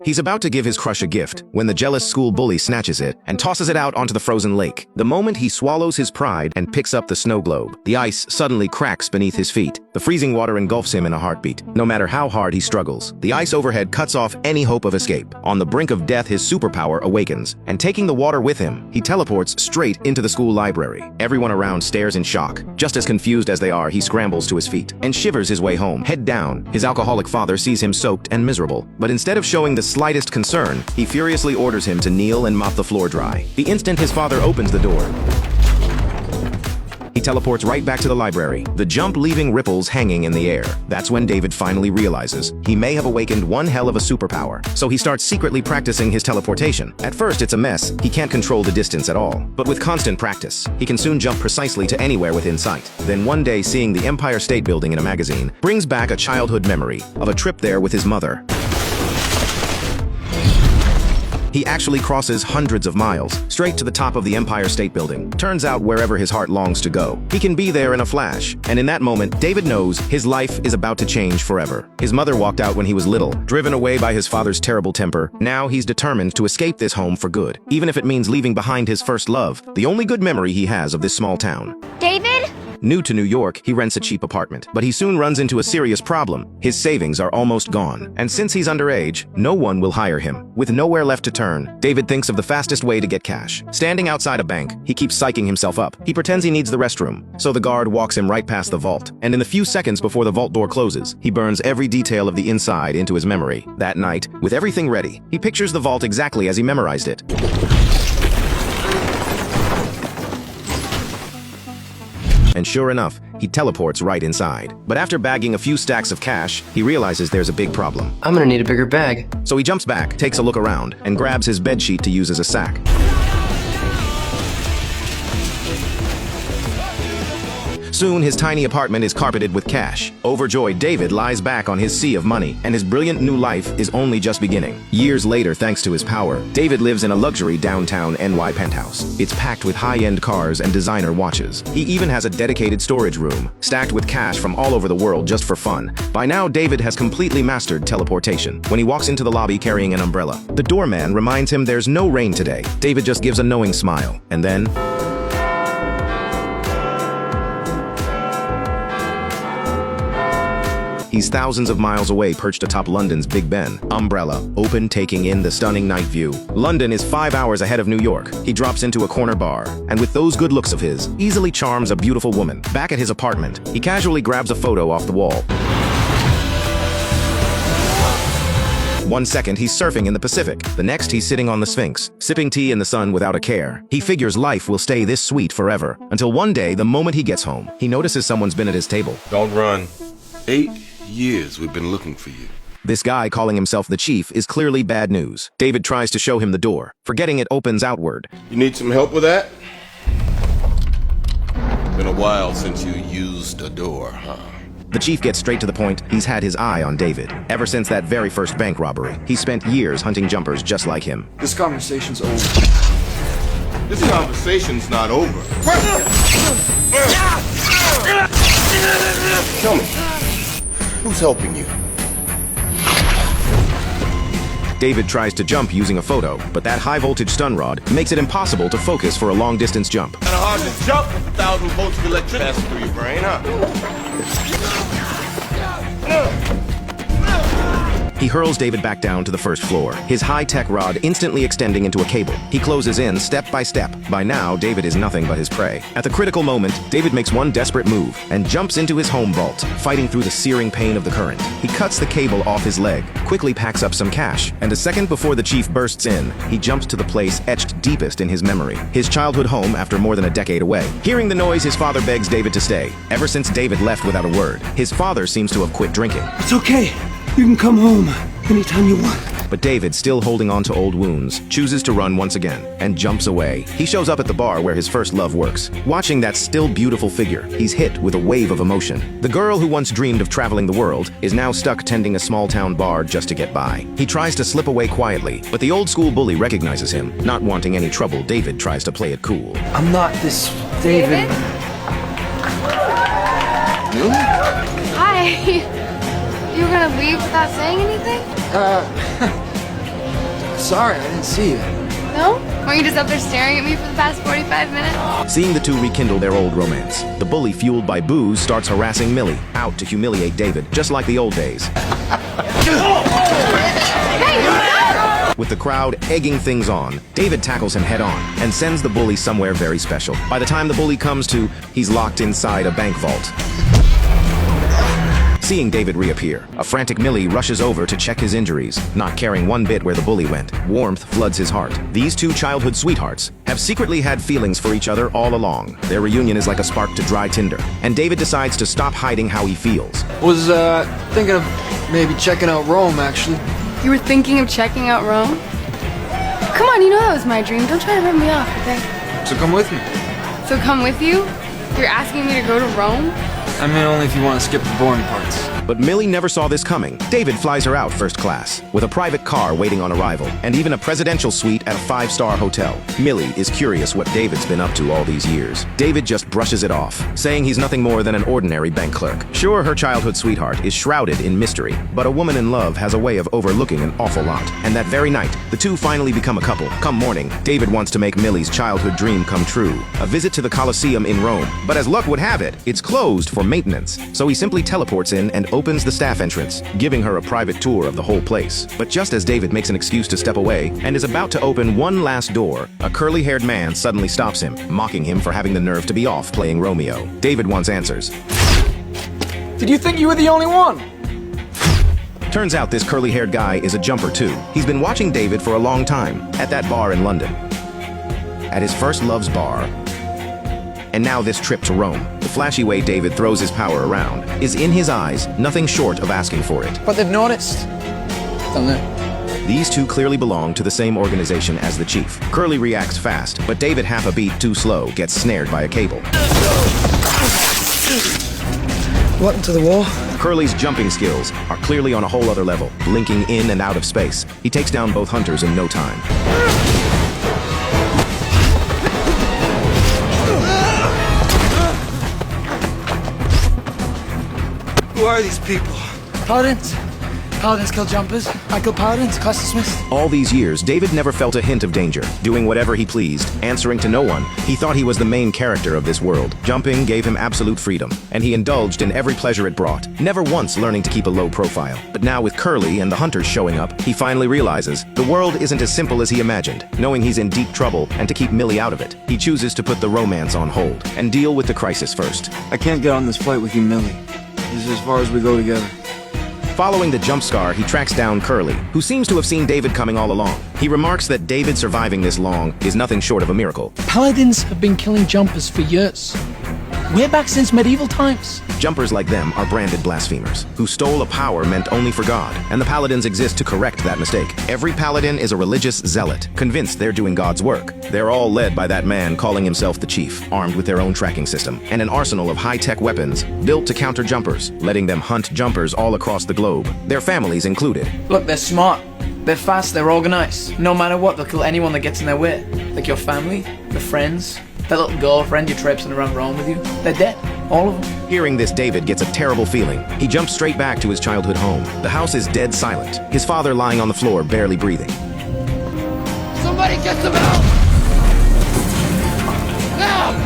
He's about to give his crush a gift when the jealous school bully snatches it and tosses it out onto the frozen lake. The moment he swallows his pride and picks up the snow globe, the ice suddenly cracks beneath his feet. The freezing water engulfs him in a heartbeat. No matter how hard he struggles, the ice overhead cuts off any hope of escape. On the brink of death, his superpower awakens, and taking the water with him, he teleports straight into the school library. Everyone around stares in shock. Just as confused as they are, he scrambles to his feet and shivers his way home. Head down, his alcoholic father sees him soaked and miserable, but instead of showing the slightest concern, he furiously orders him to kneel and mop the floor dry. The instant his father opens the door, he teleports right back to the library, the jump leaving ripples hanging in the air. That's when David finally realizes he may have awakened one hell of a superpower. So he starts secretly practicing his teleportation. At first, it's a mess. He can't control the distance at all. But with constant practice, he can soon jump precisely to anywhere within sight. Then one day, seeing the Empire State Building in a magazine brings back a childhood memory of a trip there with his mother. He actually crosses hundreds of miles, straight to the top of the Empire State Building. Turns out wherever his heart longs to go, he can be there in a flash. And in that moment, David knows his life is about to change forever. His mother walked out when he was little, driven away by his father's terrible temper. Now he's determined to escape this home for good, even if it means leaving behind his first love, the only good memory he has of this small town. David? New to New York, he rents a cheap apartment, but he soon runs into a serious problem. His savings are almost gone, and since he's underage, no one will hire him. With nowhere left to turn, David thinks of the fastest way to get cash. Standing outside a bank, he keeps psyching himself up. He pretends he needs the restroom, so the guard walks him right past the vault, and in the few seconds before the vault door closes, he burns every detail of the inside into his memory. That night, with everything ready, he pictures the vault exactly as he memorized it. And sure enough, he teleports right inside. But after bagging a few stacks of cash, he realizes there's a big problem. I'm gonna need a bigger bag. So he jumps back, takes a look around, and grabs his bedsheet to use as a sack. Soon, his tiny apartment is carpeted with cash. Overjoyed, David lies back on his sea of money, and his brilliant new life is only just beginning. Years later, thanks to his power, David lives in a luxury downtown NY penthouse. It's packed with high-end cars and designer watches. He even has a dedicated storage room, stacked with cash from all over the world just for fun. By now, David has completely mastered teleportation. When he walks into the lobby carrying an umbrella, the doorman reminds him there's no rain today. David just gives a knowing smile, and then he's thousands of miles away, perched atop London's Big Ben. Umbrella, open, taking in the stunning night view. London is 5 hours ahead of New York. He drops into a corner bar, and with those good looks of his, easily charms a beautiful woman. Back at his apartment, he casually grabs a photo off the wall. 1 second, he's surfing in the Pacific. The next, he's sitting on the Sphinx, sipping tea in the sun without a care. He figures life will stay this sweet forever, until one day, the moment he gets home, he notices someone's been at his table. Don't run. 8 years we've been looking for you. This guy calling himself the chief is clearly bad news. David tries to show him the door, forgetting it opens outward. You need some help with that? Been a while since you used a door, huh? The chief gets straight to the point. He's had his eye on David. Ever since that very first bank robbery, he spent years hunting jumpers just like him. This conversation's over. This conversation's not over. Tell me, who's helping you? David tries to jump using a photo, but that high-voltage stun rod makes it impossible to focus for a long-distance jump. Kinda hard to jump 1,000 volts of electricity passing through your brain, huh? He hurls David back down to the first floor, his high-tech rod instantly extending into a cable. He closes in step by step. By now, David is nothing but his prey. At the critical moment, David makes one desperate move and jumps into his home vault, fighting through the searing pain of the current. He cuts the cable off his leg, quickly packs up some cash, and a second before the chief bursts in, he jumps to the place etched deepest in his memory, his childhood home after more than a decade away. Hearing the noise, his father begs David to stay. Ever since David left without a word, his father seems to have quit drinking. It's okay. You can come home anytime you want. But David, still holding on to old wounds, chooses to run once again and jumps away. He shows up at the bar where his first love works. Watching that still beautiful figure, he's hit with a wave of emotion. The girl who once dreamed of traveling the world is now stuck tending a small-town bar just to get by. He tries to slip away quietly, but the old school bully recognizes him. Not wanting any trouble, David tries to play it cool. I'm not this David. Hi. You were gonna leave without saying anything? Sorry, I didn't see you. No? Weren't you just up there staring at me for the past 45 minutes? Seeing the two rekindle their old romance, the bully, fueled by booze, starts harassing Millie, out to humiliate David, just like the old days. With the crowd egging things on, David tackles him head-on and sends the bully somewhere very special. By the time the bully comes to, he's locked inside a bank vault. Seeing David reappear, a frantic Millie rushes over to check his injuries, not caring one bit where the bully went. Warmth floods his heart. These two childhood sweethearts have secretly had feelings for each other all along. Their reunion is like a spark to dry tinder, and David decides to stop hiding how he feels. Was, thinking of maybe checking out Rome, actually. You were thinking of checking out Rome? Come on, you know that was my dream. Don't try to rip me off, okay? So come with me. So come with you? You're asking me to go to Rome? I mean, only if you want to skip the boring parts. But Millie never saw this coming. David flies her out first class, with a private car waiting on arrival, and even a presidential suite at a 5-star hotel. Millie is curious what David's been up to all these years. David just brushes it off, saying he's nothing more than an ordinary bank clerk. Sure, her childhood sweetheart is shrouded in mystery, but a woman in love has a way of overlooking an awful lot. And that very night, the two finally become a couple. Come morning, David wants to make Millie's childhood dream come true, a visit to the Colosseum in Rome. But as luck would have it, it's closed for maintenance, so he simply teleports in and opens the staff entrance, giving her a private tour of the whole place. But just as David makes an excuse to step away and is about to open one last door, a curly-haired man suddenly stops him, mocking him for having the nerve to be off playing Romeo. David wants answers. Did you think you were the only one? Turns out this curly-haired guy is a jumper too. He's been watching David for a long time, at that bar in London, at his first love's bar, and now this trip to Rome. The flashy way David throws his power around is, in his eyes, nothing short of asking for it. But they've noticed. Don't they? These two clearly belong to the same organization as the chief. Curly reacts fast, but David, half a beat too slow, gets snared by a cable. What happened to the wall? Curly's jumping skills are clearly on a whole other level, blinking in and out of space. He takes down both hunters in no time. Who are these people? Paladins. Paladins kill jumpers. I kill paladins. Class dismissed. All these years, David never felt a hint of danger, doing whatever he pleased, answering to no one. He thought he was the main character of this world. Jumping gave him absolute freedom, and he indulged in every pleasure it brought, never once learning to keep a low profile. But now with Curly and the hunters showing up, he finally realizes the world isn't as simple as he imagined. Knowing he's in deep trouble, and to keep Millie out of it, he chooses to put the romance on hold and deal with the crisis first. I can't get on this flight with you, Millie. This is as far as we go together. Following the jump scare, he tracks down Curly, who seems to have seen David coming all along. He remarks that David surviving this long is nothing short of a miracle. Paladins have been killing jumpers for years. We're back since medieval times. Jumpers like them are branded blasphemers, who stole a power meant only for God, and the paladins exist to correct that mistake. Every paladin is a religious zealot, convinced they're doing God's work. They're all led by that man calling himself the chief, armed with their own tracking system, and an arsenal of high-tech weapons built to counter jumpers, letting them hunt jumpers all across the globe, their families included. Look, they're smart, they're fast, they're organized. No matter what, they'll kill anyone that gets in their way. Like your family, your friends, that little girlfriend you're traipsing around Rome with you. They're dead, all of them. Hearing this, David gets a terrible feeling. He jumps straight back to his childhood home. The house is dead silent, his father lying on the floor, barely breathing. Somebody get them out! Now!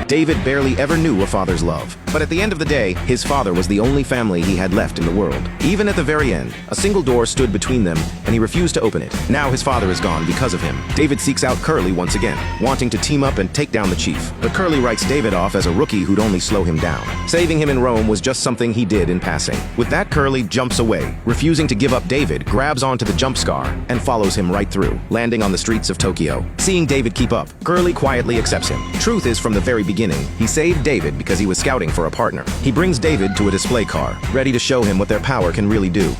David barely ever knew a father's love. But at the end of the day, his father was the only family he had left in the world. Even at the very end, a single door stood between them, and he refused to open it. Now his father is gone because of him. David seeks out Curly once again, wanting to team up and take down the chief. But Curly writes David off as a rookie who'd only slow him down. Saving him in Rome was just something he did in passing. With that, Curly jumps away. Refusing to give up David, grabs onto the jump scare and follows him right through, landing on the streets of Tokyo. Seeing David keep up, Curly quietly accepts him. Truth is, from the very beginning, he saved David because he was scouting for a partner. He brings David to a display car, ready to show him what their power can really do.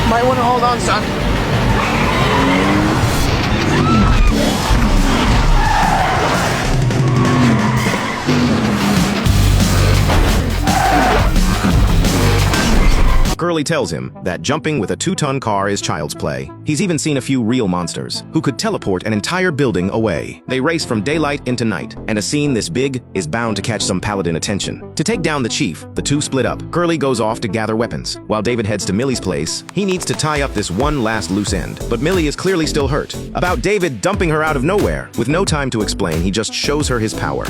Might want to hold on, son. Curly tells him that jumping with a 2-ton car is child's play. He's even seen a few real monsters who could teleport an entire building away. They race from daylight into night, and a scene this big is bound to catch some paladin attention. To take down the chief, the two split up. Curly goes off to gather weapons, while David heads to Millie's place. He needs to tie up this one last loose end, but Millie is clearly still hurt about David dumping her out of nowhere. With no time to explain, he just shows her his power.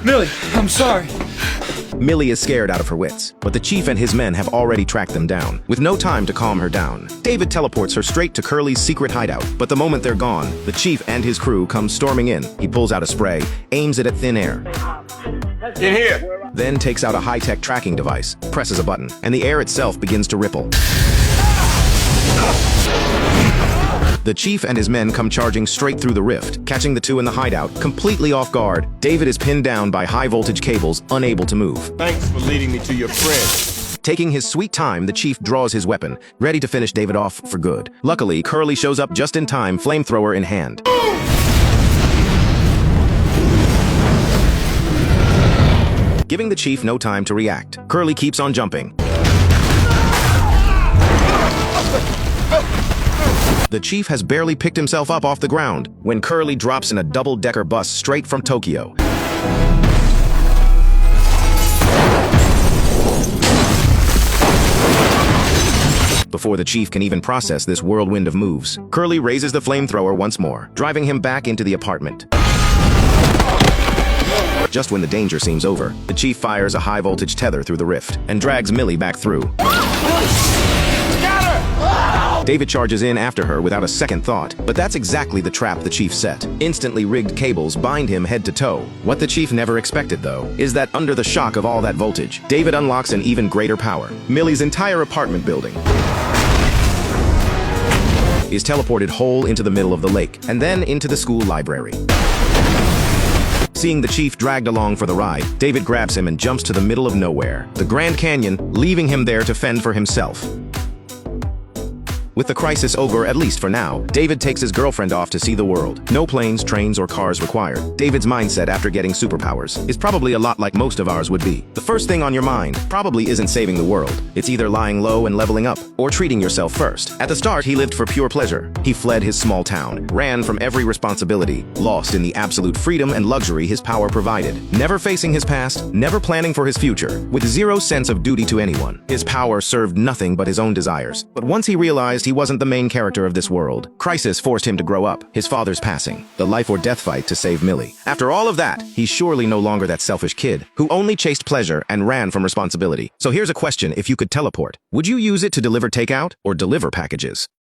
Millie, I'm sorry. Millie is scared out of her wits, but the chief and his men have already tracked them down. With no time to calm her down, David teleports her straight to Curly's secret hideout. But the moment they're gone, the chief and his crew come storming in. He pulls out a spray, aims it at thin air, In here. then takes out a high-tech tracking device, presses a button, and the air itself begins to ripple. The chief and his men come charging straight through the rift, catching the two in the hideout completely off guard. David is pinned down by high-voltage cables, unable to move. Thanks for leading me to your friend. Taking his sweet time, the chief draws his weapon, ready to finish David off for good. Luckily, Curly shows up just in time, flamethrower in hand. Giving the chief no time to react, Curly keeps on jumping. The chief has barely picked himself up off the ground when Curly drops in a double-decker bus straight from Tokyo. Before the chief can even process this whirlwind of moves, Curly raises the flamethrower once more, driving him back into the apartment. Just when the danger seems over, the chief fires a high-voltage tether through the rift and drags Millie back through. David charges in after her without a second thought, but that's exactly the trap the chief set. Instantly rigged cables bind him head to toe. What the chief never expected, though, is that under the shock of all that voltage, David unlocks an even greater power. Millie's entire apartment building is teleported whole into the middle of the lake, and then into the school library. Seeing the chief dragged along for the ride, David grabs him and jumps to the middle of nowhere, the Grand Canyon, leaving him there to fend for himself. With the crisis over, at least for now, David takes his girlfriend off to see the world. No planes, trains, or cars required. David's mindset after getting superpowers is probably a lot like most of ours would be. The first thing on your mind probably isn't saving the world. It's either lying low and leveling up, or treating yourself first. At the start, he lived for pure pleasure. He fled his small town, ran from every responsibility, lost in the absolute freedom and luxury his power provided. Never facing his past, never planning for his future, with zero sense of duty to anyone. His power served nothing but his own desires. But once he realized he wasn't the main character of this world, crisis forced him to grow up. His father's passing, the life or death fight to save Millie. After all of that, he's surely no longer that selfish kid who only chased pleasure and ran from responsibility. So here's a question: if you could teleport, would you use it to deliver takeout or deliver packages?